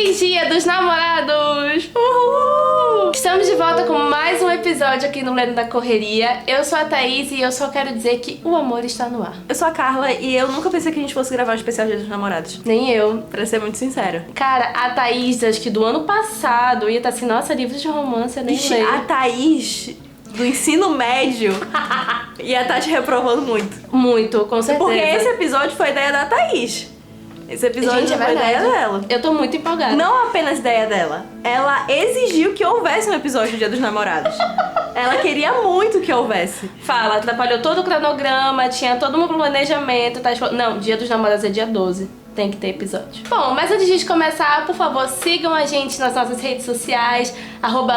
Feliz Dia dos Namorados! Uhul! Estamos de volta com mais um episódio aqui no Lendo da Correria. Eu sou a Thaís e eu só quero dizer que o amor está no ar. Eu sou a Carla e eu nunca pensei que a gente fosse gravar um especial Dia dos Namorados. Nem eu. Pra ser muito sincero. Cara, a Thaís, acho que do ano passado, ia estar assim, nossa, livros de romance eu nem leio. A Thaís do ensino médio ia estar te reprovando muito. Muito, com certeza. Porque esse episódio foi ideia da Thaís. Esse episódio Gente, é foi verdade. ideia dela. Eu tô muito empolgada. Não apenas ideia dela. Ela exigiu que houvesse um episódio do Dia dos Namorados. Ela queria muito que houvesse. Fala, atrapalhou todo o cronograma, tinha todo um planejamento. Tá? Não, Dia dos Namorados é dia 12. Tem que ter episódio. Bom, mas antes de a gente começar, por favor, sigam a gente nas nossas redes sociais,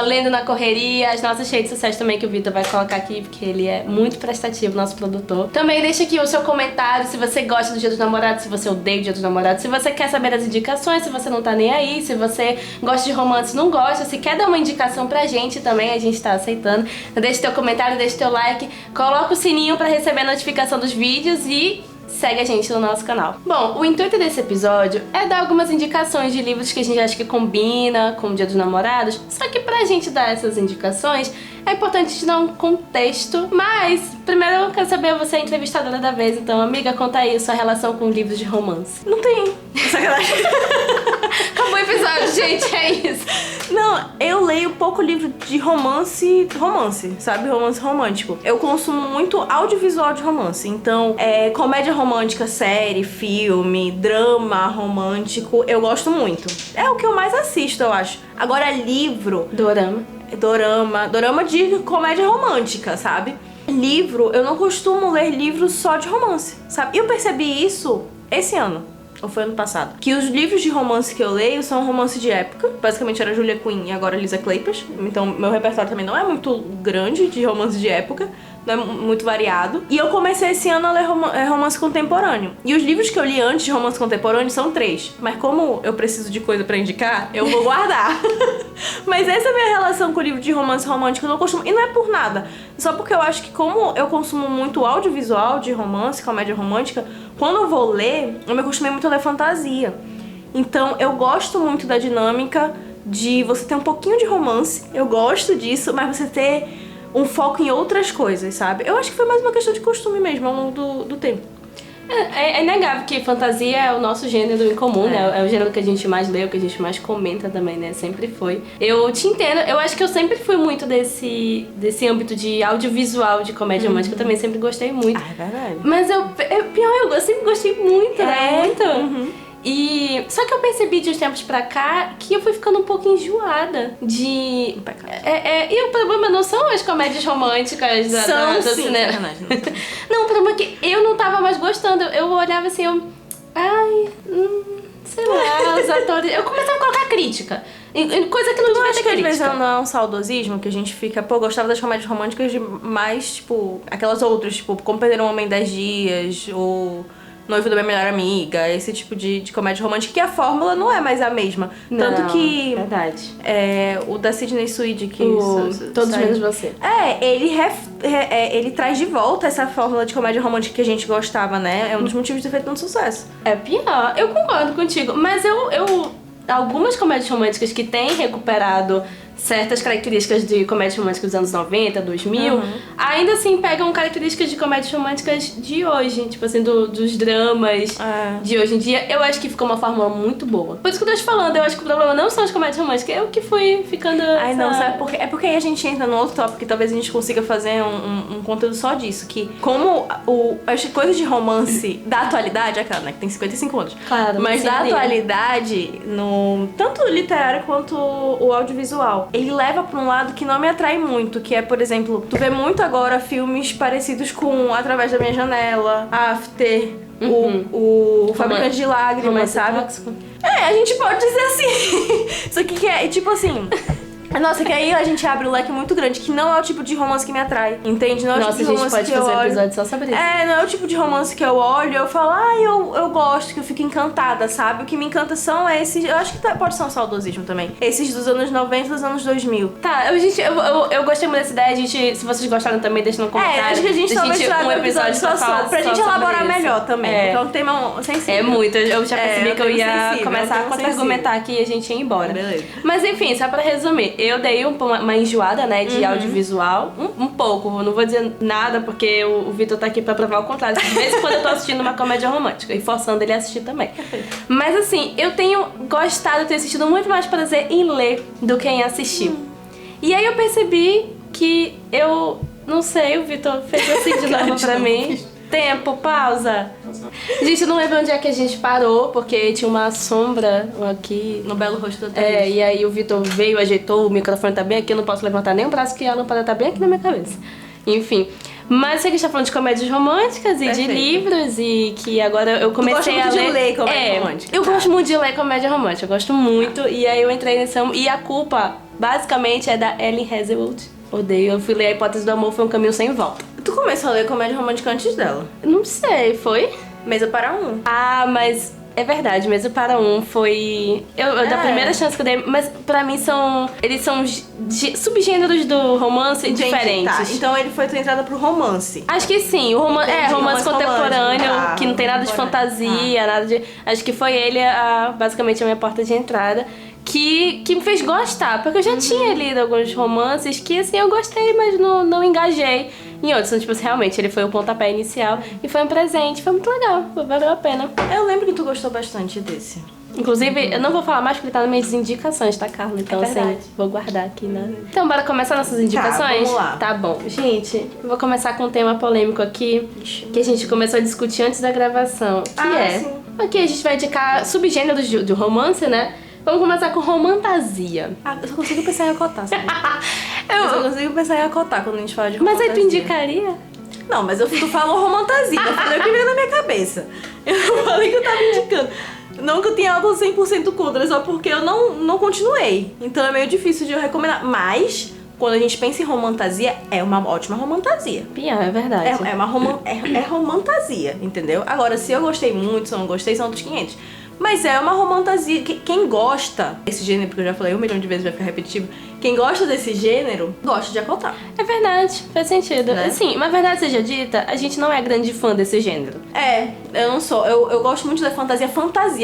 @Lendo na Correria, as nossas redes sociais também que o Vitor vai colocar aqui, porque ele é muito prestativo, nosso produtor. Também deixa aqui o seu comentário se você gosta do Dia dos Namorados, se você odeia o Dia dos Namorados, se você quer saber das indicações, se você não tá nem aí, se você gosta de romance, não gosta, se quer dar uma indicação pra gente também, a gente tá aceitando. Então deixa teu comentário, deixa teu like, coloca o sininho pra receber a notificação dos vídeos e segue a gente no nosso canal. Bom, o intuito desse episódio é dar algumas indicações de livros que a gente acha que combina com o Dia dos Namorados, só que pra gente dar essas indicações, é importante te dar um contexto, mas primeiro eu quero saber, você é a entrevistadora da vez, então amiga, conta aí a sua relação com livros de romance. Não tem. Sacanagem. Acabou o episódio, gente, é isso. Não, eu leio pouco livro de romance, sabe? Romance romântico. Eu consumo muito audiovisual de romance. Então, comédia romântica, série, filme, drama romântico, eu gosto muito. É o que eu mais assisto, eu acho. Agora, livro... Dorama de comédia romântica, sabe? Livro, eu não costumo ler livros só de romance, sabe? E eu percebi isso esse ano. Ou foi ano passado? Que os livros de romance que eu leio são romance de época. Basicamente era Julia Quinn e agora Lisa Kleypas. Então meu repertório também não é muito grande de romance de época. Não é muito variado. E eu comecei esse ano a ler romance contemporâneo. E os livros que eu li antes de romance contemporâneo são 3. Mas como eu preciso de coisa pra indicar, eu vou guardar. Mas essa é a minha relação com o livro de romance romântico. Eu não costumo... E não é por nada. Só porque eu acho que como eu consumo muito audiovisual de romance, comédia romântica, quando eu vou ler, eu me acostumei muito a ler fantasia. Então eu gosto muito da dinâmica de você ter um pouquinho de romance. Eu gosto disso, mas você ter um foco em outras coisas, sabe? Eu acho que foi mais uma questão de costume mesmo ao longo do tempo. É inegável que fantasia é o nosso gênero em comum, né? É o gênero que a gente mais lê, o que a gente mais comenta também, né? Sempre foi. Eu te entendo, eu acho que eu sempre fui muito desse âmbito de audiovisual, de comédia romântica, eu também sempre gostei muito. Ah, é verdade. Mas eu sempre gostei muito, né? Muito. Uhum. Só que eu percebi de uns tempos pra cá que eu fui ficando um pouco enjoada de... E o problema não são as comédias românticas do cinema. Não, o problema é que eu não tava mais gostando. Eu olhava assim, sei lá, os atores... Eu começava a colocar crítica. Coisa que não devia ter crítica. Às vezes não é um saudosismo, que a gente fica... Pô, gostava das comédias românticas de mais, tipo... Aquelas outras, tipo, Como Perder um Homem em 10 Dias, ou... Noivo da Minha Melhor Amiga, esse tipo de comédia romântica, que a fórmula não é mais a mesma. Não, tanto que... Verdade. O da Sydney Sweeney, que... Todos Menos Você. Ele traz de volta essa fórmula de comédia romântica que a gente gostava, né? É um dos motivos de ter feito tanto sucesso. É pior. Eu concordo contigo. Mas algumas comédias românticas que têm recuperado certas características de comédias românticas dos anos 90, 2000, ainda assim pegam características de comédias românticas de hoje, tipo assim, dos dramas de hoje em dia. Eu acho que ficou uma fórmula muito boa. Por isso que eu tô te falando, eu acho que o problema não são as comédias românticas, eu que fui ficando... sabe por quê? É porque aí a gente entra no outro tópico que talvez a gente consiga fazer um conteúdo só disso, que como as coisas de romance da atualidade, aquela, né, que tem 55 anos, claro, mas da atualidade, tanto literário quanto o audiovisual, ele leva pra um lado que não me atrai muito, que é, por exemplo, tu vê muito agora filmes parecidos com Através da Minha Janela, After, o Fabricante de Lágrimas, sabe? Tóxico. A gente pode dizer assim. Isso aqui que é, tipo assim... Nossa, que aí a gente abre um leque muito grande, que não é o tipo de romance que me atrai, entende? Não é o tipo de romance pode que eu fazer um olho. episódio só sobre isso. Não é o tipo de romance que eu olho e eu falo, eu gosto, que eu fico encantada, sabe? O que me encanta são esses, eu acho que pode ser um saudosismo também, esses dos anos 90 e dos anos 2000. Tá, eu gostei muito dessa ideia, se vocês gostaram também, deixa no comentário. Acho que a gente talvez traga um episódio só pra gente elaborar melhor também, porque é um tema sensível. É muito, eu já percebi que eu ia sensível, começar a contra-argumentar aqui e a gente ia embora. Beleza. Mas enfim, só pra resumir, eu dei uma enjoada, né, de audiovisual, um pouco, eu não vou dizer nada porque o Vitor tá aqui pra provar o contrário. De vez em quando eu tô assistindo uma comédia romântica e forçando ele a assistir também. Mas assim, eu tenho gostado, eu tenho assistido muito mais prazer em ler do que em assistir. E aí eu percebi que eu, não sei, o Vitor fez assim de novo pra mim. Tempo, pausa. Gente, eu não lembro onde é que a gente parou, porque tinha uma sombra aqui no belo rosto do Thaís. E aí o Vitor veio, ajeitou, o microfone tá bem aqui, eu não posso levantar nem o braço, que a lâmpada tá bem aqui na minha cabeça. Enfim. Mas sei que a gente tá falando de comédias românticas e de livros, e que agora eu comecei a ler. De ler comédia romântica. Eu gosto muito de ler comédia romântica, eu gosto muito. E aí eu entrei nesse ramo, e a culpa, basicamente, é da Ellen Hazelwood. Odeio, eu fui ler A Hipótese do Amor, foi um caminho sem volta. Tu começou a ler comédia romântica antes dela? Não sei, foi? Mesa para um. Ah, mas é verdade, Mesa para um foi... Da primeira chance que eu dei, mas pra mim eles são subgêneros do romance diferentes. Tá. Então ele foi tua entrada pro romance. Acho que sim, o romance contemporâneo, que não tem nada de fantasia, nada de... Acho que foi ele basicamente a minha porta de entrada. Que me fez gostar, porque eu já tinha lido alguns romances que, assim, eu gostei, mas não engajei em outros. Então, tipo assim, realmente, ele foi o pontapé inicial e foi um presente, foi muito legal, valeu a pena. Eu lembro que tu gostou bastante desse. Inclusive, eu não vou falar mais porque tá nas minhas indicações, tá, Carla? Então, assim, vou guardar aqui, né? Então, bora começar nossas indicações? Tá, vamos lá. Tá bom. Gente, eu vou começar com um tema polêmico aqui, que a gente começou a discutir antes da gravação, que sim. Aqui a gente vai indicar subgêneros de romance, né? Vamos começar com romantasia. Eu só consigo pensar em acotar, sabe? Eu só consigo pensar em acotar quando a gente fala de romantasia. Mas aí tu indicaria? Não, mas tu falou romantasia. Eu falei o que veio na minha cabeça. Eu não falei que eu tava indicando. Não que eu tenha algo 100% contra, só porque eu não continuei. Então é meio difícil de eu recomendar. Mas, quando a gente pensa em romantasia, é uma ótima romantasia. Pior, é verdade. É romantasia, entendeu? Agora, se eu gostei muito, se eu não gostei, são outros 500. Mas é uma romantasia. Quem gosta desse gênero, porque eu já falei 1 milhão de vezes, vai ficar repetitivo. Quem gosta desse gênero, gosta de acotar. É verdade, faz sentido. Né? Assim, mas verdade seja dita, a gente não é grande fã desse gênero. Eu não sou. Eu gosto muito da fantasia.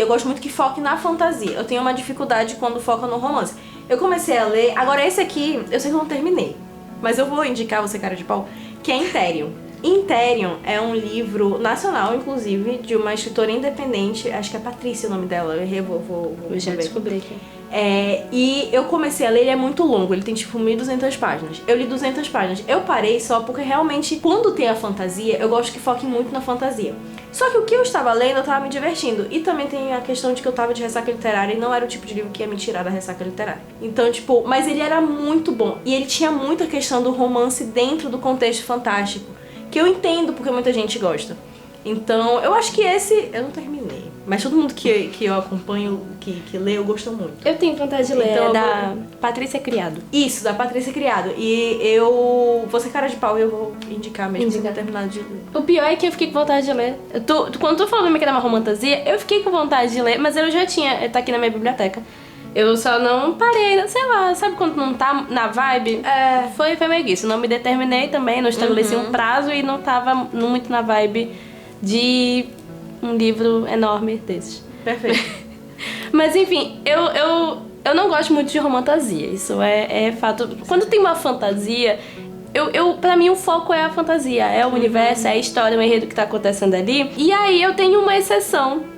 Eu gosto muito que foque na fantasia. Eu tenho uma dificuldade quando foca no romance. Eu comecei a ler. Agora, esse aqui, eu sei que eu não terminei. Mas eu vou indicar, você cara de pau, que é Interium. Interium é um livro nacional, inclusive, de uma escritora independente, acho que é Patrícia o nome dela, eu vou já descobri aqui. E eu comecei a ler, ele é muito longo, ele tem tipo 1.200 páginas. Eu li 200 páginas. Eu parei só porque realmente, quando tem a fantasia, eu gosto que foque muito na fantasia. Só que o que eu estava lendo, eu estava me divertindo. E também tem a questão de que eu tava de ressaca literária e não era o tipo de livro que ia me tirar da ressaca literária. Então, tipo, mas ele era muito bom. E ele tinha muita questão do romance dentro do contexto fantástico. Que eu entendo porque muita gente gosta. Então, eu acho que esse... Eu não terminei. Mas todo mundo que eu acompanho, que lê, eu gosto muito. Eu tenho vontade de ler, então, da Patrícia Criado. Isso, da Patrícia Criado. E eu vou ser cara de pau e eu vou indicar mesmo sem ter terminado de ler. O pior é que eu fiquei com vontade de ler. Quando tu falou pra mim que era uma romantasia, eu fiquei com vontade de ler, mas eu já tinha... Tá aqui na minha biblioteca. Eu só não parei, sei lá, sabe quando não tá na vibe? Foi meio isso. Não me determinei também, não estabeleci um prazo e não tava muito na vibe de um livro enorme desses. Perfeito. Mas enfim, eu não gosto muito de romantasia, isso é fato. Quando tem uma fantasia, pra mim o foco é a fantasia, é o universo, é a história, o enredo que tá acontecendo ali. E aí eu tenho uma exceção.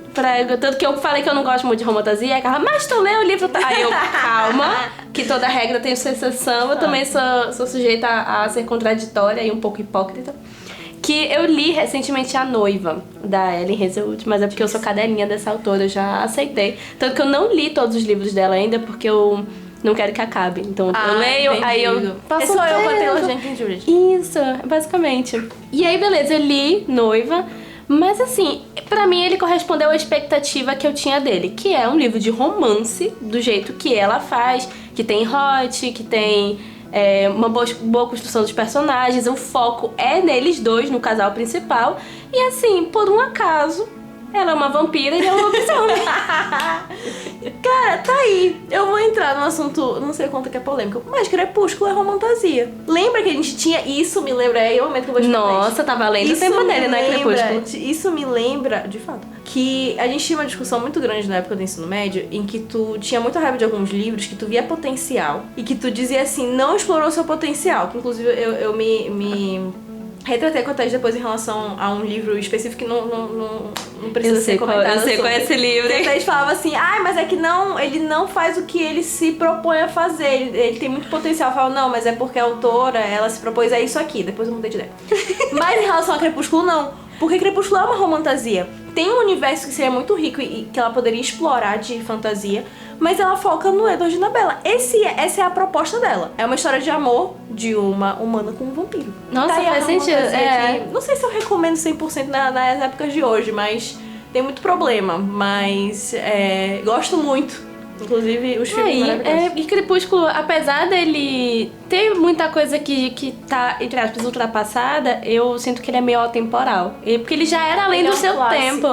Tanto que eu falei que eu não gosto muito de romantasia, mas tu leu o livro... Aí eu, calma, que toda regra tem sua exceção. Eu também sou sujeita a ser contraditória e um pouco hipócrita. Que eu li recentemente A Noiva, da Ellen Hazelwood, mas é porque eu sou cadelinha dessa autora, eu já aceitei. Tanto que eu não li todos os livros dela ainda, porque eu não quero que acabe. Então eu leio, entendi. Aí eu passo sou eu com a Taylor Jenkins Reid. Isso, basicamente. E aí, beleza, eu li Noiva. Mas assim, pra mim ele correspondeu à expectativa que eu tinha dele, que é um livro de romance, do jeito que ela faz, que tem hot, que tem uma boa construção dos personagens, o foco é neles dois, no casal principal. E assim, por um acaso, ela é uma vampira e ele é um lobisomem. Cara, tá aí. Eu vou entrar no assunto, não sei quanto que é polêmico, mas Crepúsculo é romantasia. Lembra que a gente tinha isso, me lembra, é o momento que eu vou explicar. Nossa, tá valendo o tempo dele, né, Crepúsculo? Isso me lembra, de fato, que a gente tinha uma discussão muito grande na época do ensino médio, em que tu tinha muita raiva de alguns livros, que tu via potencial, e que tu dizia assim, não explorou seu potencial, que inclusive eu me retratei com a Thaís depois em relação a um livro específico que não precisa ser comentado. Eu sei qual é esse livro. E a Thaís falava assim, mas é que não, ele não faz o que ele se propõe a fazer, ele tem muito potencial. Eu falava, não, mas é porque a autora, ela se propôs a isso aqui, depois eu mudei de ideia. Mas em relação a Crepúsculo, não, porque Crepúsculo é uma romantasia. Tem um universo que seria muito rico e que ela poderia explorar de fantasia, mas ela foca no Edward e na Bella. Essa é a proposta dela. É uma história de amor de uma humana com um vampiro. Nossa, tá, faz sentido. Não sei se eu recomendo 100% nas épocas de hoje, mas tem muito problema. Mas gosto muito. Inclusive, os filmes maravilhosos. E Crepúsculo, apesar dele ter muita coisa que tá, entre aspas, ultrapassada, eu sinto que ele é meio atemporal. Porque ele já era além do seu tempo.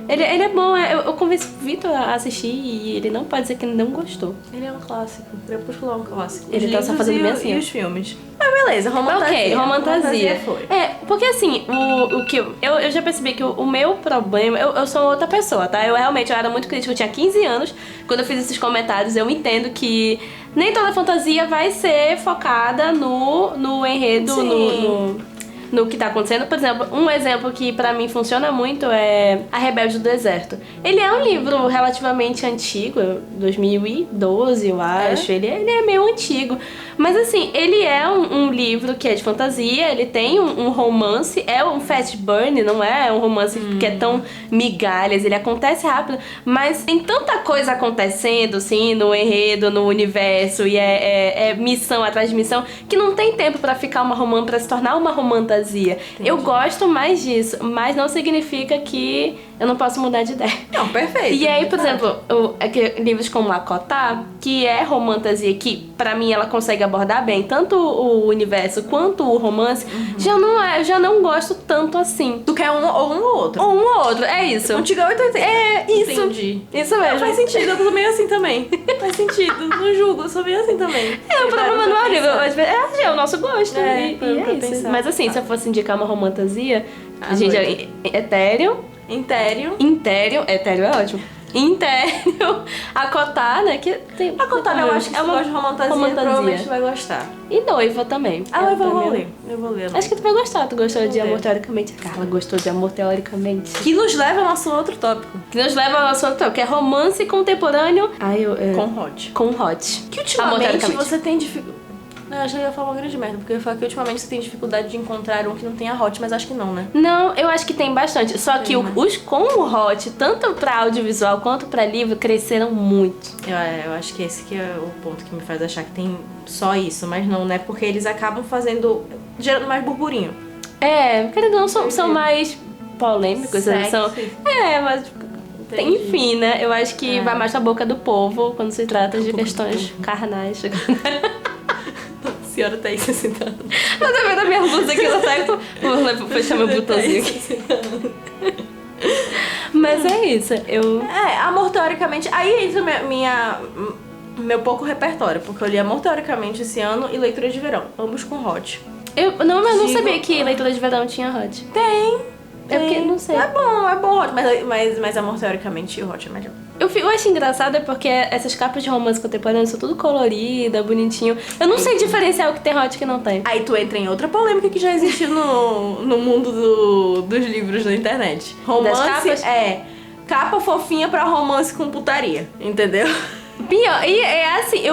Ele é bom, eu convenci o Vitor a assistir e ele não pode dizer que não gostou. Ele é um clássico. Crepúsculo é um clássico. Ele tá só fazendo bem assim. E os filmes. Mas beleza, romantasia. Ok, romantasia. Foi. Porque assim, o que eu já percebi que o meu problema, eu sou outra pessoa, tá? Eu era muito crítica, eu tinha 15 anos, quando eu fiz esses comentários, eu entendo que nem toda fantasia vai ser focada no enredo, no que tá acontecendo. Por exemplo, um exemplo que pra mim funciona muito é A Rebelde do Deserto. Ele é um livro relativamente antigo, 2012 eu acho, ele é meio antigo. Mas assim, ele é um livro que é de fantasia, ele tem um romance, é um fast burn, não é um romance que é tão migalhas, ele acontece rápido, mas tem tanta coisa acontecendo, assim, no enredo, no universo, e é missão atrás de missão, que não tem tempo pra ficar pra se tornar uma romantasia. Entendi. Eu gosto mais disso, mas não significa que eu não posso mudar de ideia. Não, perfeito. E aí, por exemplo, livros como Akotá, que é romantasia, que pra mim ela consegue abordar bem tanto o universo quanto o romance, eu já não gosto tanto assim. Tu quer um ou outro? Ou um ou outro, é isso. Contigo é 880. É, isso. Entendi. Isso mesmo. Faz sentido, eu sou meio assim também. Faz sentido, não julgo, eu sou meio assim também. O problema não é o livro, é o nosso gosto. E é isso. Pensar. Mas assim, se eu fosse indicar uma romantasia, a gente Ethereum, Ethereum é ótimo. Intério, Akotá, né? Que tem, Akotá, eu acho que se tu gosta de romantasia, provavelmente tu vai gostar. E Noiva também. Noiva eu vou ler. Acho que tu vai gostar. Tu gostou de Amor Teoricamente. A Carla gostou de Amor Teoricamente. Que nos leva ao nosso outro tópico. Que é romance contemporâneo. Com hot. Que Amor ultimamente você tem dificuldade. Eu acho que eu ia falar uma grande merda, porque eu ia falar que ultimamente você tem dificuldade de encontrar um que não tenha hot, mas acho que não, né? Não, eu acho que tem bastante. Só que os com o hot, tanto pra audiovisual quanto pra livro, cresceram muito. Eu acho que esse que é o ponto que me faz achar que tem só isso, mas não, né? Porque eles acabam gerando mais burburinho. Querendo ou não, são mais polêmicos. Mas... Entendi. Enfim, né? Eu acho que vai mais na boca do povo quando se trata de questões carnais. A senhora tá aí se sentando. Mas tá vendo a minha blusa aqui? Ela tá vou fechar meu botãozinho aqui. Mas é isso. Amor Teoricamente. Aí entra meu pouco repertório, porque eu li Amor Teoricamente esse ano e Leitura de Verão. Ambos com hot. Eu não sabia que Leitura de Verão tinha hot. Tem. Porque não sei. É bom hot, mas Amor Teoricamente e o hot é melhor. Eu acho engraçado porque essas capas de romance contemporâneo são tudo colorida, bonitinho. Eu não sei diferenciar o que tem hot e o que não tem. Aí tu entra em outra polêmica que já existe no mundo dos livros da internet. Romance capa fofinha pra romance com putaria, entendeu? Pior, e é assim,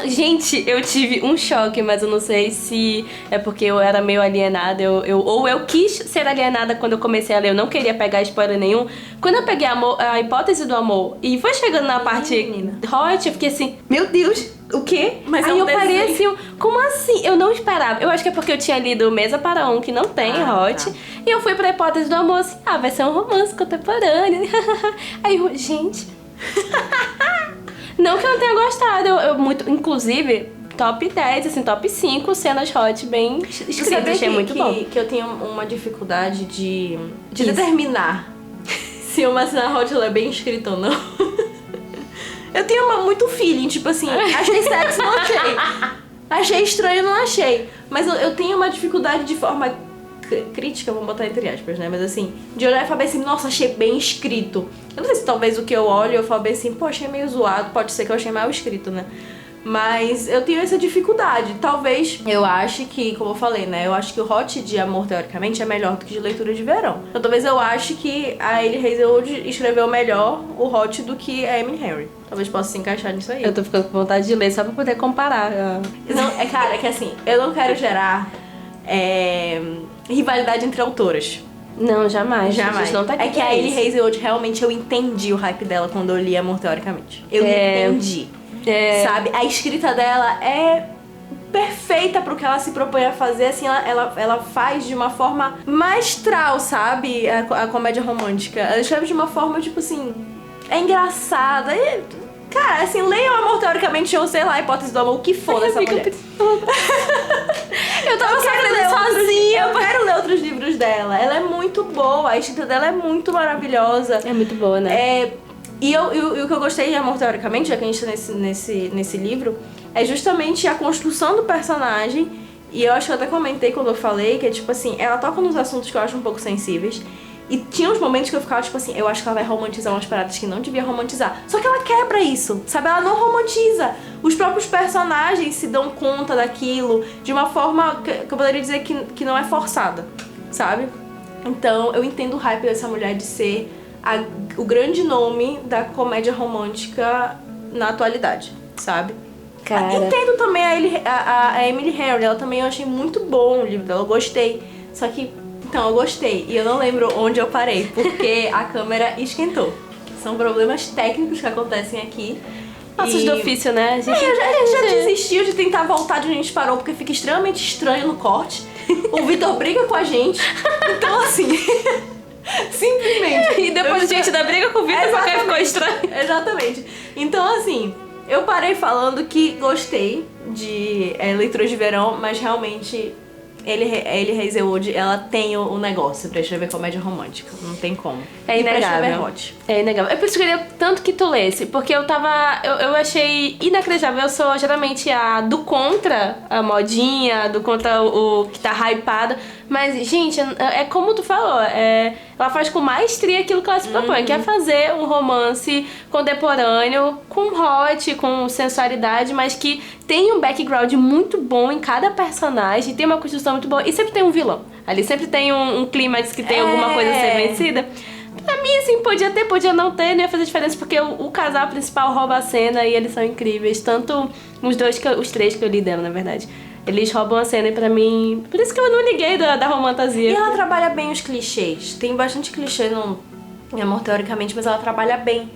gente, eu tive um choque, mas eu não sei se é porque eu era meio alienada, ou eu quis ser alienada quando eu comecei a ler, eu não queria pegar spoiler nenhum. Quando eu peguei a hipótese do amor e foi chegando na parte hot, eu fiquei assim, meu Deus, o quê? Mas aí eu parei assim, como assim? Eu não esperava. Eu acho que é porque eu tinha lido Mesa para Um, que não tem hot, e eu fui pra hipótese do amor assim, vai ser um romance contemporâneo. Aí eu, gente... Não que eu não tenha gostado, eu muito, inclusive, top 10, assim, top 5 cenas hot bem escritas, achei muito bom. Que eu tenho uma dificuldade de determinar se uma cena hot ela é bem escrita ou não. Eu tenho muito feeling, tipo assim, achei sexy, não achei. Achei estranho, não achei. Mas eu tenho uma dificuldade de forma crítica, vamos botar entre aspas, né? Mas assim, de olhar e falar assim, nossa, achei bem escrito. Eu não sei se talvez o que eu olho eu falo bem assim, pô, achei meio zoado, pode ser que eu achei mal escrito, né? Mas eu tenho essa dificuldade. Talvez eu ache que, como eu falei, né? Eu acho que o hot de amor, teoricamente, é melhor do que de leitura de verão. Então talvez eu ache que a Ellie Hazelwood escreveu melhor o hot do que a Emily Henry. Talvez possa se encaixar nisso aí. Eu tô ficando com vontade de ler só pra poder comparar. Não, cara, é que assim, eu não quero gerar rivalidade entre autoras. Não, jamais. Jamais. Não tá aqui é que a Ellie Hazelwood, realmente, eu entendi o hype dela quando eu li Amor Teoricamente. Eu entendi. Sabe? A escrita dela é perfeita pro que ela se propõe a fazer, assim, ela faz de uma forma maestral, sabe? A comédia romântica. Ela escreve de uma forma, tipo assim, é engraçada. E, cara, assim, leiam Amor Teoricamente ou, sei lá, Hipótese do Amor, o que for dessa mulher. Eu tava sofrendo sozinha. Eu quero ler outros livros dela. Ela é muito boa, a escrita dela é muito maravilhosa. É muito boa, né? E o que eu gostei de Amor Teoricamente, já que a gente tá nesse livro, é justamente a construção do personagem. E eu acho que eu até comentei quando eu falei que é tipo assim, ela toca nos assuntos que eu acho um pouco sensíveis. E tinha uns momentos que eu ficava tipo assim, eu acho que ela vai romantizar umas paradas que não devia romantizar. Só que ela quebra isso, sabe? Ela não romantiza. Os próprios personagens se dão conta daquilo de uma forma que eu poderia dizer que não é forçada, sabe? Então eu entendo o hype dessa mulher de ser o grande nome da comédia romântica na atualidade, sabe? Cara. Entendo também a Emily Henry, ela também eu achei muito bom o livro dela, eu gostei. Só que, então, eu gostei e eu não lembro onde eu parei, porque a câmera esquentou. São problemas técnicos que acontecem aqui. Nossos do ofício, né? A gente já desistiu de tentar voltar de onde a gente parou, porque fica extremamente estranho no corte. O Vitor briga com a gente, então assim... Simplesmente. E depois a gente ainda briga com o Vitor porque ficou estranho. Exatamente. Então, assim, eu parei falando que gostei de leitura de verão, mas realmente Ellie Hazelwood, ela tem o negócio pra escrever comédia romântica. Não tem como. É inegável. É inegável. É por isso que eu queria tanto que tu lesse, porque eu achei inacreditável. Eu sou geralmente a do contra a modinha, do contra o que tá hypado. Mas, gente, é como tu falou, ela faz com maestria aquilo que ela se propõe, que é fazer um romance contemporâneo, com hot, com sensualidade, mas que tem um background muito bom em cada personagem, tem uma construção muito boa, e sempre tem um vilão. Ali sempre tem um clímax que tem alguma coisa a ser vencida. Pra mim, assim, podia ter, podia não ter, não ia fazer diferença, porque o casal principal rouba a cena e eles são incríveis. Tanto os três que eu li dela, na verdade. Eles roubam a cena e pra mim... Por isso que eu não liguei da romantasia. E ela trabalha bem os clichês. Tem bastante clichê em Amor Teoricamente, mas ela trabalha bem.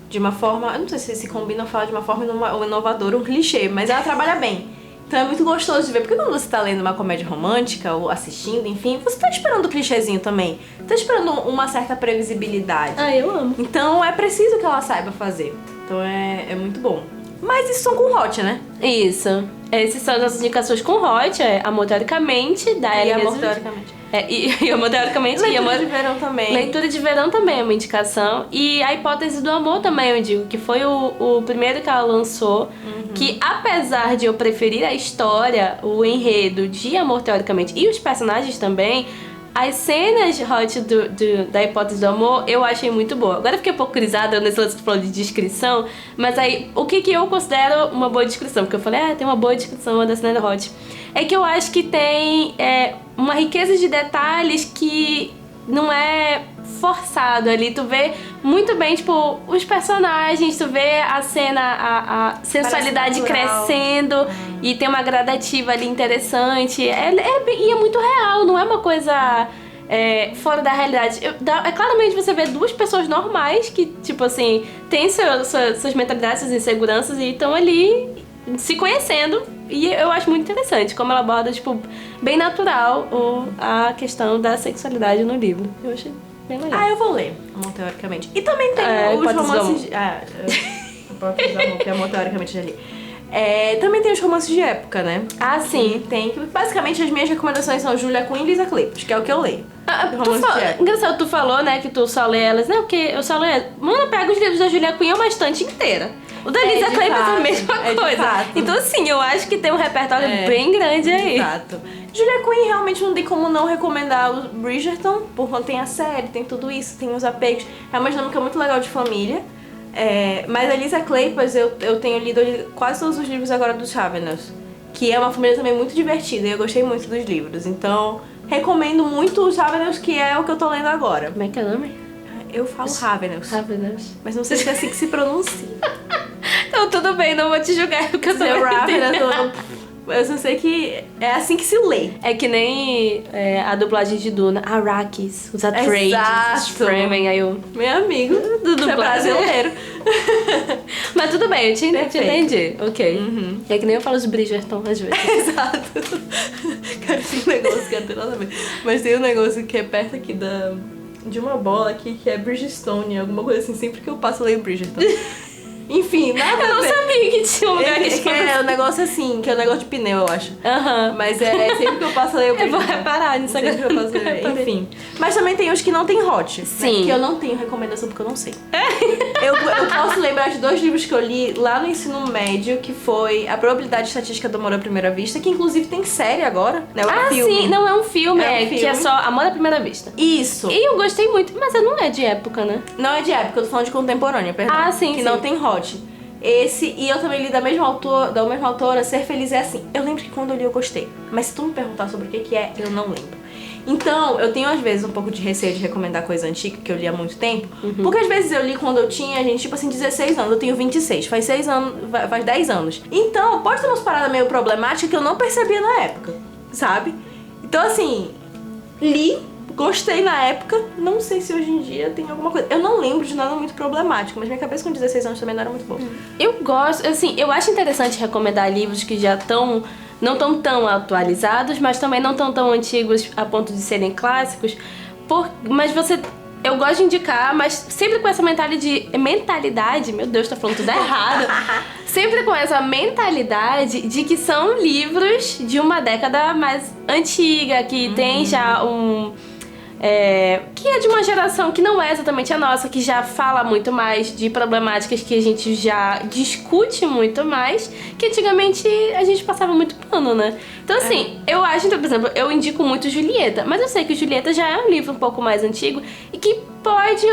De uma forma... Eu não sei se combina ou fala de uma forma inovadora, um clichê, mas ela trabalha bem. Então é muito gostoso de ver. Porque quando você tá lendo uma comédia romântica ou assistindo, enfim, você tá esperando o clichêzinho também. Tá esperando uma certa previsibilidade. Ah, eu amo. Então é preciso que ela saiba fazer. Então é muito bom. Mas isso são com hot, né? Isso. Essas são as nossas indicações com hot, Amor Teoricamente, da Ellie Amor Teoricamente. E Amor Teoricamente. Leitura de Verão também. Leitura de Verão também é uma indicação. E a Hipótese do Amor também, eu digo, que foi o primeiro que ela lançou. Que apesar de eu preferir a história, o enredo de Amor Teoricamente e os personagens também, as cenas hot da Hipótese do Amor eu achei muito boa. Agora eu fiquei um pouco crisada nesse lance que tu falou de descrição, mas aí o que eu considero uma boa descrição? Porque eu falei, tem uma boa descrição da cena hot. É que eu acho que tem uma riqueza de detalhes que não é forçado ali. Tu vê muito bem, tipo, os personagens, tu vê a cena, a sensualidade crescendo e tem uma gradativa ali interessante. E é muito real, não é uma coisa fora da realidade. Claramente você vê duas pessoas normais que, tipo assim, têm suas mentalidades, suas inseguranças e estão ali se conhecendo. E eu acho muito interessante como ela aborda, tipo, bem natural a questão da sexualidade no livro. Eu achei bem legal. Eu vou ler, Amor Teoricamente. E também tem os romances... Hipócritas do Amor, que Amor teoricamente já li. Também tem os romances de época, né? Ah, sim. E tem que... Basicamente, as minhas recomendações são Julia Quinn e Lisa Kleypas, que é o que eu leio. Engraçado, tu falou, né, que tu só lê elas. Não, porque eu só leio... Mano, pega os livros da Julia Quinn, é uma estante inteira. O da Lisa Kleypas é a mesma coisa. Então, assim, eu acho que tem um repertório bem grande aí. Exato. Julia Quinn realmente não tem como não recomendar o Bridgerton, por quando tem a série, tem tudo isso, tem os apegos. É uma dinâmica muito legal de família. Mas a Lisa Kleypas, eu tenho lido quase todos os livros agora dos Ravenels, que é uma família também muito divertida e eu gostei muito dos livros. Então, recomendo muito os Ravenels, que é o que eu tô lendo agora. Como é que é o nome? Eu falo Ravenels. Ravenels. Mas não sei se é assim que se pronuncia. Então, tudo bem, não vou te julgar, porque eu também eu só sei que é assim que se lê. É que nem a dublagem de Duna. Arrakis, os Atreides, os Fremen, aí eu... Meu amigo do dublagem brasileiro. Mas tudo bem, eu te entendi. Ok. Uhum. É que nem eu falo os Bridgerton às vezes. Exato. Cara, tem um negócio que não tem nada a ver. Mas tem um negócio que é perto aqui de uma bola aqui, que é Bridgestone, alguma coisa assim. Sempre que eu passo, eu leio Bridgerton. Enfim, nada Eu não sabia que tinha um lugar que é um negócio assim, que é um negócio de pneu, eu acho. Mas sempre que eu passo, eu leio eu vou reparar nisso agora. Sempre que eu passo, eu leio. Enfim. Mas também tem os que não tem hot. Sim. Né? Que eu não tenho recomendação porque eu não sei. Eu posso lembrar de 2 livros que eu li lá no ensino médio, que foi A Probabilidade Estatística do Amor à Primeira Vista, que inclusive tem série agora, né? Sim, não é um filme, filme. Que é só Amor à Primeira Vista. Isso. E eu gostei muito, mas não é de época, né? Não é de época, eu tô falando de contemporânea, perdão. Sim, que não tem hot. E eu também li da mesma autora, Ser Feliz é Assim. Eu lembro que quando eu li eu gostei, mas se tu me perguntar sobre o que é, eu não lembro. Então, eu tenho às vezes um pouco de receio de recomendar coisa antiga, que eu li há muito tempo. Porque às vezes eu li quando eu tinha, tipo assim, 16 anos, eu tenho 26, faz 6 anos, faz 10 anos. Então, pode ter umas paradas meio problemáticas que eu não percebia na época, sabe? Então, assim, li, gostei na época, não sei se hoje em dia tem alguma coisa. Eu não lembro de nada muito problemático, mas minha cabeça com 16 anos também não era muito boa. Eu gosto, assim, eu acho interessante recomendar livros que já não estão tão atualizados, mas também não estão tão antigos a ponto de serem clássicos. Mas eu gosto de indicar, mas sempre com essa mentalidade, meu Deus, tá falando tudo errado. Sempre com essa mentalidade de que são livros de uma década mais antiga, que tem já que é de uma geração que não é exatamente a nossa, que já fala muito mais de problemáticas que a gente já discute muito mais, que antigamente a gente passava muito pano, né? Então, assim, eu acho, então, por exemplo, eu indico muito Julieta, mas eu sei que Julieta já é um livro um pouco mais antigo e que pode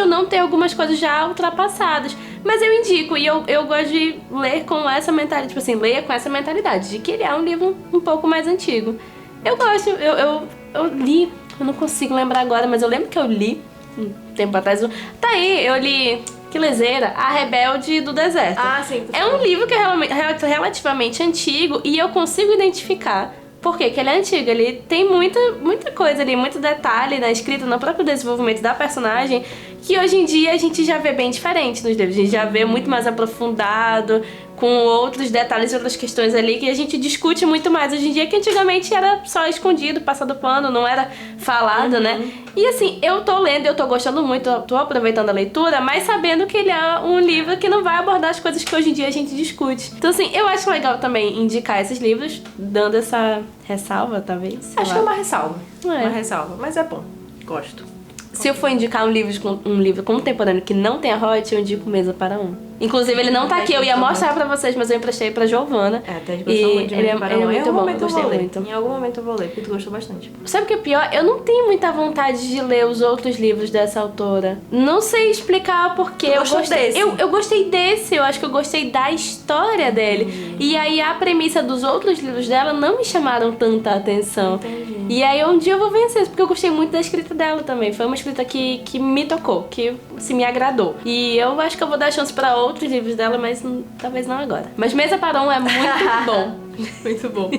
ou não ter algumas coisas já ultrapassadas. Mas eu indico, e eu gosto de ler com essa mentalidade, tipo assim, leia com essa mentalidade, de que ele é um livro um pouco mais antigo. Eu gosto, eu li, eu não consigo lembrar agora, mas eu lembro que eu li um tempo atrás. Tá aí, eu li, que lezeira, A Rebelde do Deserto. Sim. É um livro que é relativamente antigo e eu consigo identificar por que ele é antigo. Ele tem muita coisa ali, muito detalhe na escrita, no próprio desenvolvimento da personagem, que hoje em dia a gente já vê bem diferente nos livros. A gente já vê muito mais aprofundado, com outros detalhes e outras questões ali que a gente discute muito mais hoje em dia, que antigamente era só escondido, passado pano, não era falado, né? E assim, eu tô lendo, eu tô gostando muito, tô aproveitando a leitura, mas sabendo que ele é um livro que não vai abordar as coisas que hoje em dia a gente discute. Então assim, eu acho legal também indicar esses livros, dando essa ressalva, talvez. Acho que é uma ressalva. Uma ressalva, mas é bom. Gosto. Se eu for indicar um livro contemporâneo que não tenha hot, eu indico Mesa para Um. Inclusive, ele não tá aqui, eu ia mostrar pra vocês, mas eu emprestei pra Giovana. Até de gostou de Mesa para Um. Ele é muito bom, eu gostei muito. Em algum momento eu vou ler, porque tu gostou bastante. Sabe o que é pior? Eu não tenho muita vontade de ler os outros livros dessa autora. Não sei explicar porquê. Eu gostei desse, eu acho que eu gostei da história dele. E aí a premissa dos outros livros dela não me chamaram tanta atenção. Entendi. E aí um dia eu vou vencer, porque eu gostei muito da escrita dela também. Foi uma escrita que me tocou, que se me agradou. E eu acho que eu vou dar chance pra outros livros dela, mas talvez não agora. Mas Mesa para Um é muito bom. Muito bom.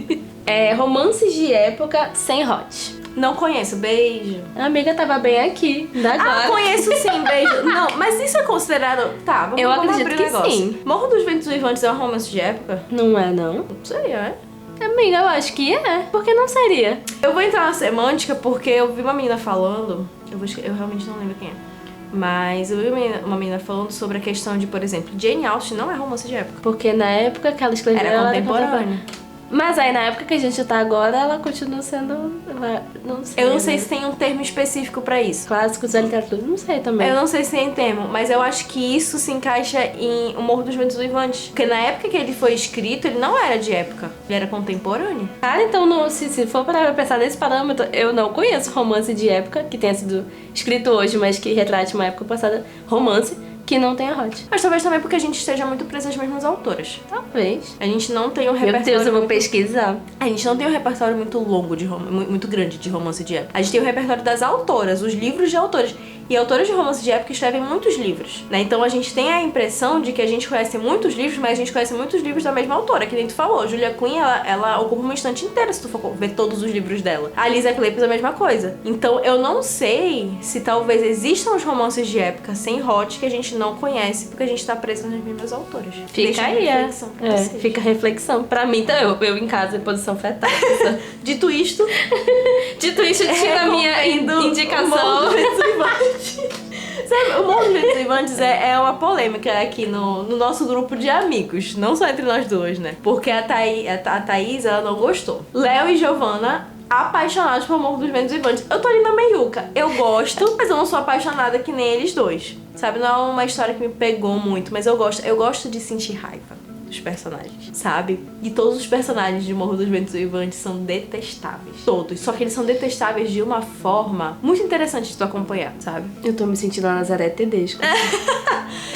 Romances de época sem hot. Não conheço, beijo. A amiga tava bem aqui, agora. Conheço sim, beijo. Não, mas isso é considerado... Tá, vamos acredito abrir que o negócio. sim. Morro dos Ventos Vivantes é um romance de época? Não é, não? Não sei, Amiga, eu acho que é. Por que não seria? Eu vou entrar na semântica porque eu vi uma menina falando... Eu realmente não lembro quem é. Mas eu vi uma menina falando sobre a questão de, por exemplo, Jane Austen não é romance de época. Porque na época que ela escreveu, Era ela contemporânea. Mas aí na época que a gente tá agora, ela continua sendo... Não sei. Eu não sei né? se tem um termo específico pra isso. Clássicos da literatura, não sei também. Eu não sei se tem termo, mas eu acho que isso se encaixa em O Morro dos Ventos Uivantes. Porque na época que ele foi escrito, ele não era de época. Ele era contemporâneo. Cara, então se for para pensar nesse parâmetro, eu não conheço romance de época que tenha sido escrito hoje, mas que retrate uma época passada. Romance que não tenha hot. Mas talvez também porque a gente esteja muito preso às mesmas autoras. Talvez. A gente não tem um repertório... Meu Deus, eu vou pesquisar. A gente não tem um repertório muito longo, muito grande de romance de época. A gente tem o repertório das autoras, os livros de autoras. E autoras de romance de época escrevem muitos livros, né? Então a gente tem a impressão de que a gente conhece muitos livros, mas a gente conhece muitos livros da mesma autora, que nem tu falou. Julia Quinn, ela ocupa uma estante inteira se tu for ver todos os livros dela. A Lisa Kleypas é a mesma coisa. Então eu não sei se talvez existam os romances de época sem hot que a gente não conhece, porque a gente tá preso nas mesmas autoras. Fica aí, fica a reflexão. Pra mim, tá eu em casa em posição fetal. Dito isto, tira a minha indicação. Sabe, o Morro dos Ventos Uivantes é uma polêmica aqui no nosso grupo de amigos, não só entre nós duas, né? Porque a Thaís, ela não gostou. Léo e Giovana, apaixonados por Morro dos Ventos Uivantes. Eu tô ali na meiuca. Eu gosto, mas eu não sou apaixonada que nem eles dois. Sabe, não é uma história que me pegou muito, mas eu gosto de sentir raiva dos personagens, sabe? E todos os personagens de Morro dos Ventos Uivantes são detestáveis. Todos. Só que eles são detestáveis de uma forma muito interessante de tu acompanhar, sabe? Eu tô me sentindo a Nazaré Tedesco.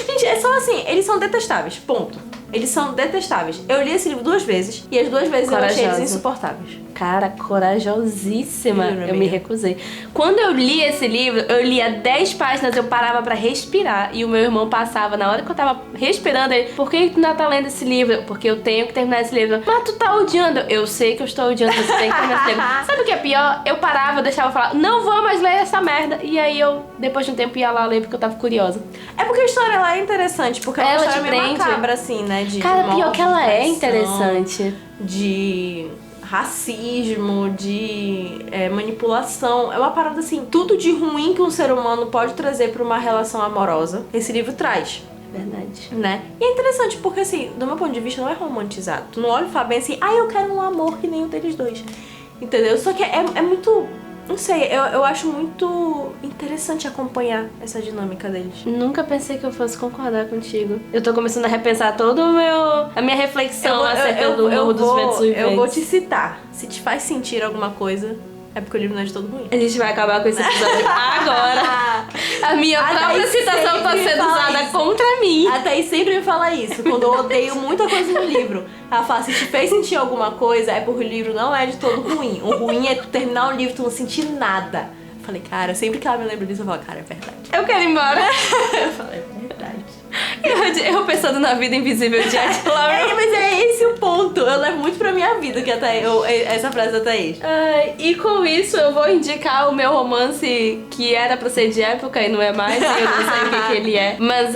Gente, é só assim, eles são detestáveis, ponto. Eles são detestáveis. Eu li esse livro 2 vezes e as 2 vezes eu achei eles insuportáveis. Cara, corajosíssima. Eu me recusei. Quando eu li esse livro, eu lia 10 páginas, eu parava pra respirar. E o meu irmão passava, na hora que eu tava respirando, ele: por que tu ainda tá lendo esse livro? Porque eu tenho que terminar esse livro. Mas tu tá odiando. Eu sei que eu estou odiando, você tem que terminar esse livro. Sabe o que é pior? Eu parava, eu deixava falar: não vou mais ler essa merda. E aí eu, depois de um tempo, ia lá ler porque eu tava curiosa. É porque a história lá é interessante, porque ela é uma história meio macabra, assim, né? Cara, pior que ela é interessante. De racismo, de manipulação. É uma parada assim, tudo de ruim que um ser humano pode trazer pra uma relação amorosa, esse livro traz. Verdade. Né? E é interessante porque, assim, do meu ponto de vista, não é romantizado. Tu não olha e fala bem assim: eu quero um amor que nem o deles dois. Entendeu? Só que é muito... Não sei, eu acho muito interessante acompanhar essa dinâmica deles. Nunca pensei que eu fosse concordar contigo. Eu tô começando a repensar toda a minha reflexão acerca do Morro dos Ventos Uivantes. Eu vou te citar. Se te faz sentir alguma coisa, é porque o livro não é de todo ruim. A gente vai acabar com esse episódio agora. A minha própria citação tá sendo usada contra mim. A Thaís sempre me fala isso. Quando eu odeio muita coisa no livro, ela fala: se te fez sentir alguma coisa, é porque o livro não é de todo ruim. O ruim é tu terminar o livro e tu não sentir nada. Eu falei: cara, sempre que ela me lembra disso, eu falo: cara, é verdade. Eu quero ir embora. Eu falei: é verdade. Eu pensando na vida invisível de Jack Lawrence. Mas é esse o ponto. Eu levo muito pra minha vida que essa frase da Thaís. E com isso eu vou indicar o meu romance que era pra ser de época e não é mais. Eu não sei o que ele é. Mas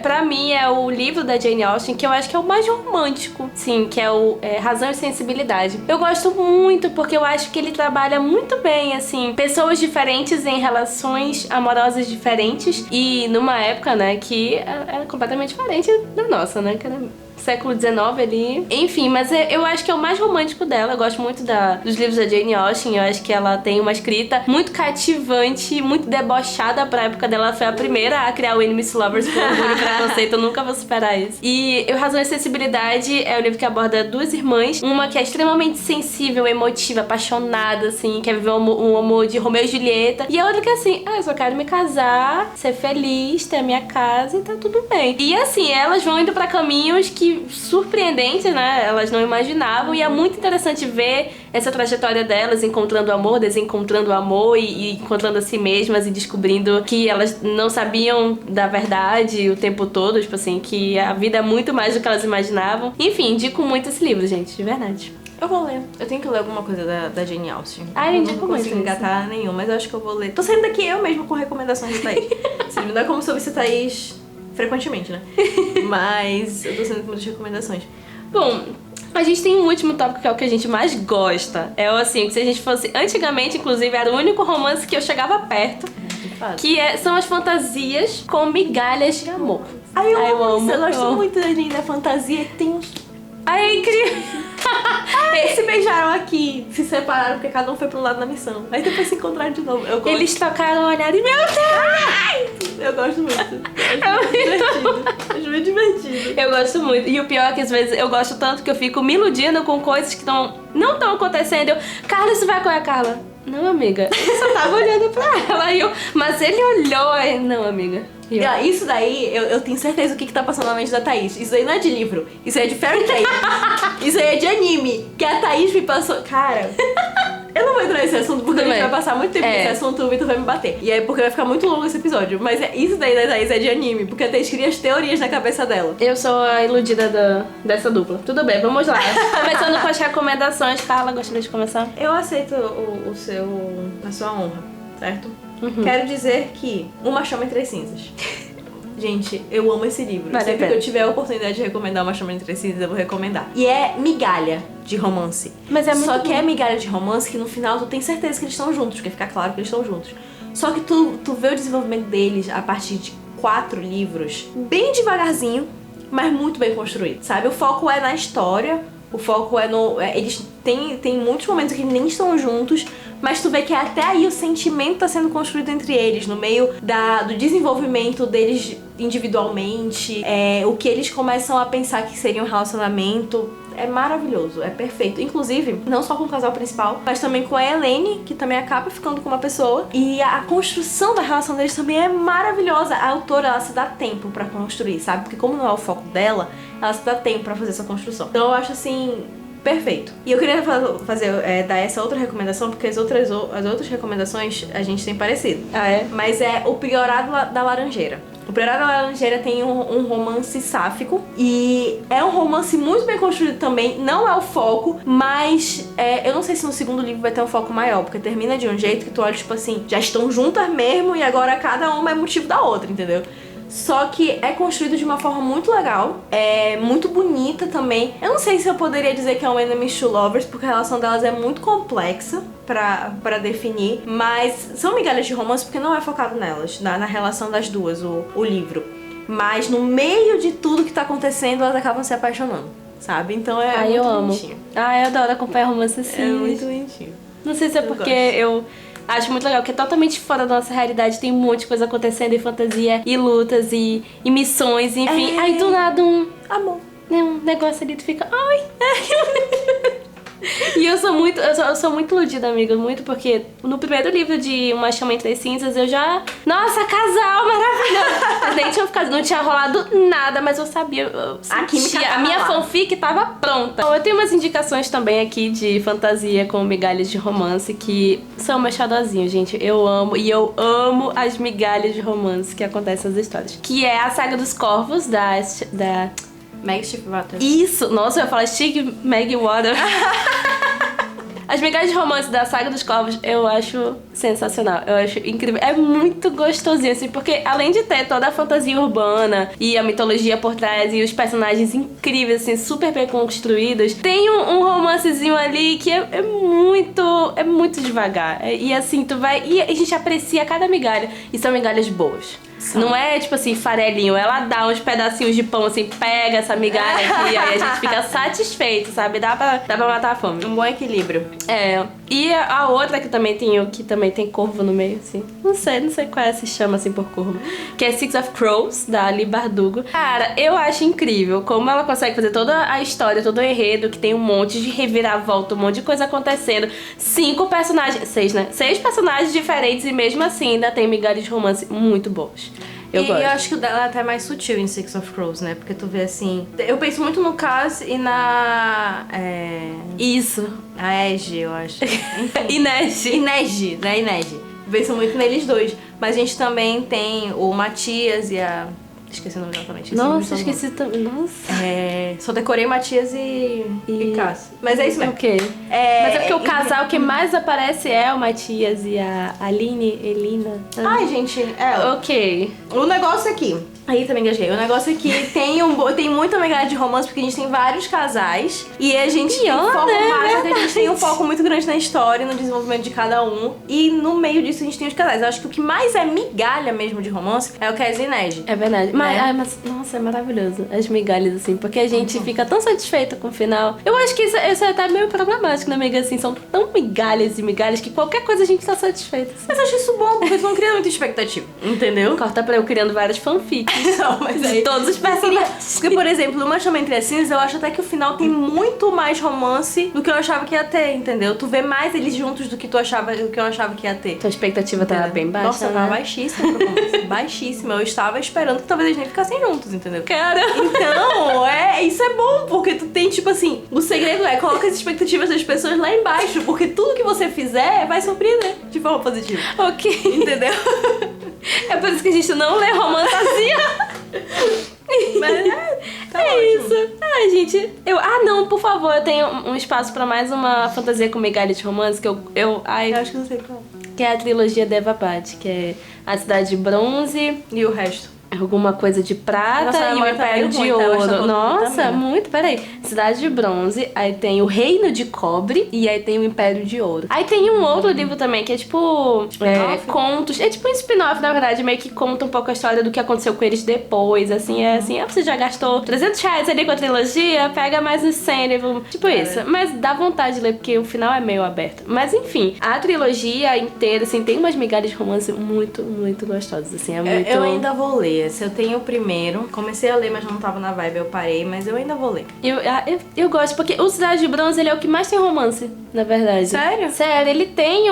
pra mim é o livro da Jane Austen, que eu acho que é o mais romântico. Sim, que é o Razão e Sensibilidade. Eu gosto muito porque eu acho que ele trabalha muito bem, assim, pessoas diferentes em relações amorosas diferentes. E numa época, né, que era completamente diferente da nossa, né? Que era século XIX ali. Enfim, mas eu acho que é o mais romântico dela. Eu gosto muito dos livros da Jane Austen. Eu acho que ela tem uma escrita muito cativante, muito debochada pra época dela. Ela foi a primeira a criar o Enemies to Lovers com orgulho e preconceito. Eu nunca vou superar isso. E Razão e Sensibilidade é o livro que aborda 2 irmãs. Uma que é extremamente sensível, emotiva, apaixonada, assim, quer viver um amor de Romeu e Julieta. E a outra que é assim: eu só quero me casar, ser feliz, ter a minha casa e tá tudo bem. E assim, elas vão indo pra caminhos que surpreendentes, né? Elas não imaginavam. E é muito interessante ver essa trajetória delas, encontrando amor, desencontrando o amor e encontrando a si mesmas e descobrindo que elas não sabiam da verdade o tempo todo, tipo assim, que a vida é muito mais do que elas imaginavam. Enfim, indico muito esse livro, gente, de verdade. Eu vou ler. Eu tenho que ler alguma coisa da Jane Austen. Eu indico não muito. Não consigo engatar nenhum, mas eu acho que eu vou ler. Tô saindo daqui eu mesma com recomendações de Thaís. Assim, não é como se eu visse Thaís frequentemente, né? Mas eu tô saindo com muitas recomendações. Bom, a gente tem um último tópico que é o que a gente mais gosta. É assim, que se a gente fosse... Antigamente, inclusive, era o único romance que eu chegava perto. Fala. Que são as fantasias com migalhas de amor. Ai, eu amo. Eu eu gosto amo. muito da fantasia que tem uns... Ai, é incrível. Eles se beijaram aqui, se separaram porque cada um foi pro lado da missão. Aí depois se encontraram de novo. Eu gosto. Eles tocaram o olhar e meu Deus! Eu gosto muito. Acho muito divertido. Acho muito divertido. Eu gosto muito. E o pior é que às vezes eu gosto tanto que eu fico me iludindo com coisas que não estão acontecendo. Carla, isso vai com a Carla? Não, amiga. Eu só tava olhando pra ela. Mas ele olhou aí. Não, amiga. Isso daí, eu tenho certeza o que tá passando na mente da Thaís. Isso aí não é de livro. Isso aí é de fairy tale. Isso aí é de anime. Que a Thaís me passou... Cara... Eu não vou entrar nesse assunto porque a gente vai passar muito tempo nesse assunto e o Vitor vai me bater. E aí porque vai ficar muito longo esse episódio. Mas isso daí da Thaís é de anime, porque a Thaís cria as teorias na cabeça dela. Eu sou a iludida dessa dupla. Tudo bem, vamos lá. Começando com as recomendações. Carla, gostaria de começar? Eu aceito a sua honra, certo? Quero dizer que Uma Chama Entre as Cinzas. Gente, eu amo esse livro. Sempre que eu tiver a oportunidade de recomendar Uma Chama Entre as Cinzas, eu vou recomendar. E é migalha de romance. Mas é muito Só que é migalha de romance que no final tu tem certeza que eles estão juntos, porque fica claro que eles estão juntos. Só que tu vê o desenvolvimento deles a partir de 4 livros, bem devagarzinho, mas muito bem construído, sabe? O foco é na história, o foco é no... eles tem muitos momentos que nem estão juntos, mas tu vê que até aí o sentimento tá sendo construído entre eles, no meio do desenvolvimento deles individualmente, o que eles começam a pensar que seria um relacionamento. É maravilhoso, é perfeito. Inclusive, não só com o casal principal, mas também com a Helene, que também acaba ficando com uma pessoa. E a construção da relação deles também é maravilhosa. A autora, ela se dá tempo pra construir, sabe? Porque como não é o foco dela, ela se dá tempo pra fazer essa construção. Então eu acho assim... perfeito. E eu queria dar essa outra recomendação, porque as outras recomendações a gente tem parecido. Ah, é? Mas é O Priorado da Laranjeira. O Priorado da Laranjeira tem um romance sáfico e é um romance muito bem construído também. Não é o foco, mas eu não sei se no segundo livro vai ter um foco maior, porque termina de um jeito que tu olha, tipo assim, já estão juntas mesmo e agora cada uma é motivo da outra, entendeu? Só que é construído de uma forma muito legal, é muito bonita também. Eu não sei se eu poderia dizer que é um enemies to lovers, porque a relação delas é muito complexa pra definir, mas são migalhas de romance porque não é focado nelas, na relação das duas, o livro. Mas no meio de tudo que tá acontecendo, elas acabam se apaixonando, sabe? Então é muito bonitinho. Eu adoro acompanhar romance assim. É muito bonitinho. Não sei se é porque eu acho muito legal, que é totalmente fora da nossa realidade. Tem um monte de coisa acontecendo em fantasia, e lutas, e missões, enfim. Aí do nada amor. Um negócio ali, tu fica... Ai! E eu sou muito iludida, amiga. Muito porque no primeiro livro de Uma Chama Entre as Cinzas eu já... Nossa, casal maravilhoso! Nem tinha ficado, não tinha rolado nada, mas eu sabia. Eu sentia, a minha fanfic tava pronta. Bom, eu tenho umas indicações também aqui de fantasia com migalhas de romance que são meus xodózinhos, gente. Eu amo as migalhas de romance que acontecem nas histórias. Que é a Saga dos Corvos, da Meg Stiefvater. Isso! Nossa, eu ia falar Stig Meg Water. As migalhas de romance da Saga dos Corvos eu acho sensacional, eu acho incrível. É muito gostosinho, assim, porque além de ter toda a fantasia urbana e a mitologia por trás e os personagens incríveis, assim, super bem construídos, tem um romancezinho ali que é muito devagar. E assim, tu vai... E a gente aprecia cada migalha. E são migalhas boas. Não é tipo assim, farelinho. Ela dá uns pedacinhos de pão, assim, pega essa migalha aqui e aí a gente fica satisfeito, sabe? Dá pra matar a fome. Um bom equilíbrio. E a outra que também tem corvo no meio, assim. Não sei qual se chama assim por corvo. Que é Six of Crows, da Ali Bardugo. Cara, eu acho incrível como ela consegue fazer toda a história, todo o enredo, que tem um monte de reviravolta, um monte de coisa acontecendo. 6 personagens, 6 personagens diferentes e mesmo assim ainda tem migalhas de romance muito boas. Eu gosto. Eu acho que o dela é até mais sutil em Six of Crows, né? Porque tu vê assim... Eu penso muito no Cass e na... Isso. A Ege, eu acho. Inege, né? Inege. Eu penso muito neles dois. Mas a gente também tem o Matias e a... Esqueci o nome exatamente. Nossa, esqueci também. Nossa. Só decorei Matias e Cass. Mas é isso mesmo. Ok. Mas é porque o casal que mais aparece é o Matias e a Aline, Elina. Ai, gente, Ok. O negócio aqui Aí também engasguei. O negócio é que tem muita pegada de romance, porque a gente tem vários casais. E a gente tem um foco mais, a gente tem um foco muito grande na história, no desenvolvimento de cada um. E no meio disso a gente tem os casais. Eu acho que o que mais é migalha mesmo de romance é o Kes e Ned. É verdade. Né? Mas, nossa, é maravilhoso. As migalhas, assim, porque a gente fica tão satisfeita com o final. Eu acho que isso é até meio problemático, né, amiga? Assim, são tão migalhas e migalhas que qualquer coisa a gente tá satisfeita. Assim. Mas eu acho isso bom, porque tu não cria muita expectativa. Entendeu? Corta pra eu criando várias fanfics. Não, mas de aí... todos os personagens. Porque, por exemplo, Uma Chama Entre as Cinzas, eu acho até que o final tem muito mais romance do que eu achava que ia ter, entendeu? Tu vê mais eles juntos do que eu achava que ia ter. Tua expectativa tava bem baixa, Nossa, né? tava baixíssima pro romance. Baixíssima. Eu estava esperando que talvez eles nem ficassem juntos, entendeu? Cara... Então, isso é bom, porque tu tem, tipo assim, o segredo é coloca as expectativas das pessoas lá embaixo, porque tudo que você fizer vai surpreender de forma positiva. Ok. Entendeu? É por isso que a gente não lê romantasia. Mas tá ótimo. Isso. Ai, gente. Não, por favor, eu tenho um espaço pra mais uma fantasia com migalha de romance que eu acho que não sei qual. que é a trilogia Devapad, que é a Cidade de Bronze. E o resto? Alguma coisa de prata. Nossa, e o Império de Ouro. Nossa, muito, peraí. Cidade de Bronze, aí tem o Reino de Cobre e aí tem o Império de Ouro. Aí tem um outro livro também que é tipo contos. É tipo um spin-off, na verdade, meio que conta um pouco a história do que aconteceu com eles depois. Assim, você já gastou R$300 ali com a trilogia, pega mais uns 100 livros. Tipo isso. Mas dá vontade de ler, porque o final é meio aberto. Mas enfim, a trilogia inteira, assim, tem umas migalhas de romance muito, muito gostosas. Assim, é muito... Eu ainda vou ler. Se eu tenho o primeiro, comecei a ler, mas não tava na vibe, eu parei, mas eu ainda vou ler. Eu gosto, porque o Cidade de Bronze, ele é o que mais tem romance, na verdade. Sério? Sério, ele tem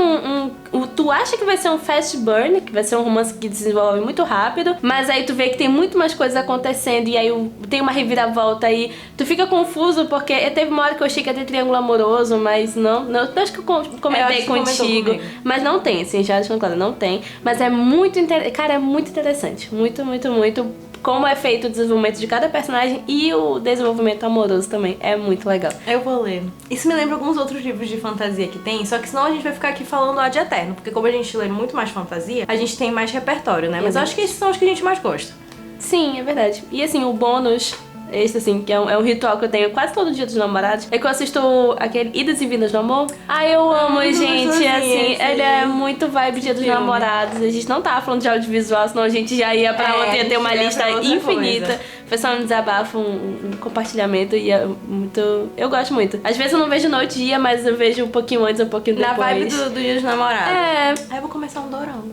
tu acha que vai ser um fast burn, que vai ser um romance que desenvolve muito rápido, mas aí tu vê que tem muito mais coisas acontecendo e aí tem uma reviravolta aí. Tu fica confuso, porque teve uma hora que eu achei que ia ter triângulo amoroso, mas não acho que eu comentei contigo. Mas não tem, assim, já deixando claro, não tem. Mas é muito interessante, cara, é muito interessante. Muito, muito, muito. Como é feito o desenvolvimento de cada personagem e o desenvolvimento amoroso também. É muito legal. Eu vou ler. Isso me lembra alguns outros livros de fantasia que tem, só que senão a gente vai ficar aqui falando ad eterno, porque como a gente lê muito mais fantasia, a gente tem mais repertório, né? Mas eu acho que esses são os que a gente mais gosta. Sim, é verdade. E assim, o bônus... Esse, assim, que é um ritual que eu tenho quase todo dia dos namorados, é que eu assisto aquele Idas e Vindas do Amor. Eu amo, gente, assim, ele é muito vibe dia dos namorados. A gente não tava falando de audiovisual, senão a gente já ia pra outra, ia ter uma lista infinita. Foi só um desabafo, um compartilhamento e é muito... Eu gosto muito. Às vezes eu não vejo noite e dia, mas eu vejo um pouquinho antes, um pouquinho depois. Na vibe do dia dos namorados. Aí eu vou começar um dorama.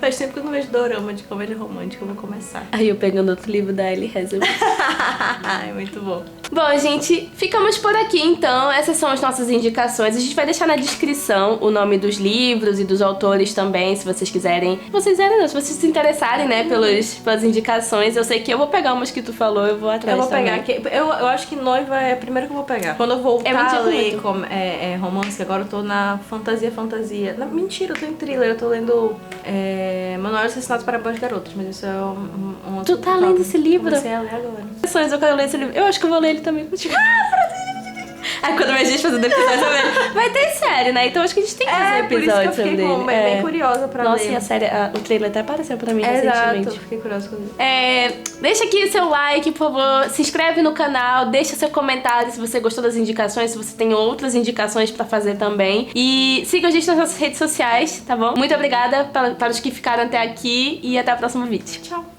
Faz tempo que eu não vejo dorama de comédia romântica, eu vou começar. Aí eu pegando outro livro da Ellie Hazelwood. Ai, muito bom. Bom, gente, ficamos por aqui então. Essas são as nossas indicações. A gente vai deixar na descrição o nome dos livros e dos autores também, se vocês quiserem. Se vocês se interessarem, né, pelas indicações. Eu sei que eu vou pegar umas que tu falou, eu vou atrás. Eu vou também. pegar. Eu acho que Noiva é a primeira que eu vou pegar. Quando eu voltar a ler romance, agora eu tô na fantasia. Mentira, eu tô em thriller, eu tô lendo Manual de Assassinatos para Boas Garotas, mas isso é um outro. Tu tá lendo esse livro? Comecei a ler agora. Eu quero ler esse livro. Eu acho que eu vou ler ele também contigo. Aí quando a gente fazer episódio sobre vai ter série, né? Então acho que a gente tem que fazer episódio sobre ele. Nossa, bem curiosa pra ler. Nossa, e a série, o trailer até apareceu pra mim recentemente. Exato, fiquei curiosa com isso. Deixa aqui o seu like, por favor. Se inscreve no canal, deixa seu comentário se você gostou das indicações, se você tem outras indicações pra fazer também. E siga a gente nas nossas redes sociais, tá bom? Muito obrigada para os que ficaram até aqui e até o próximo vídeo. Tchau.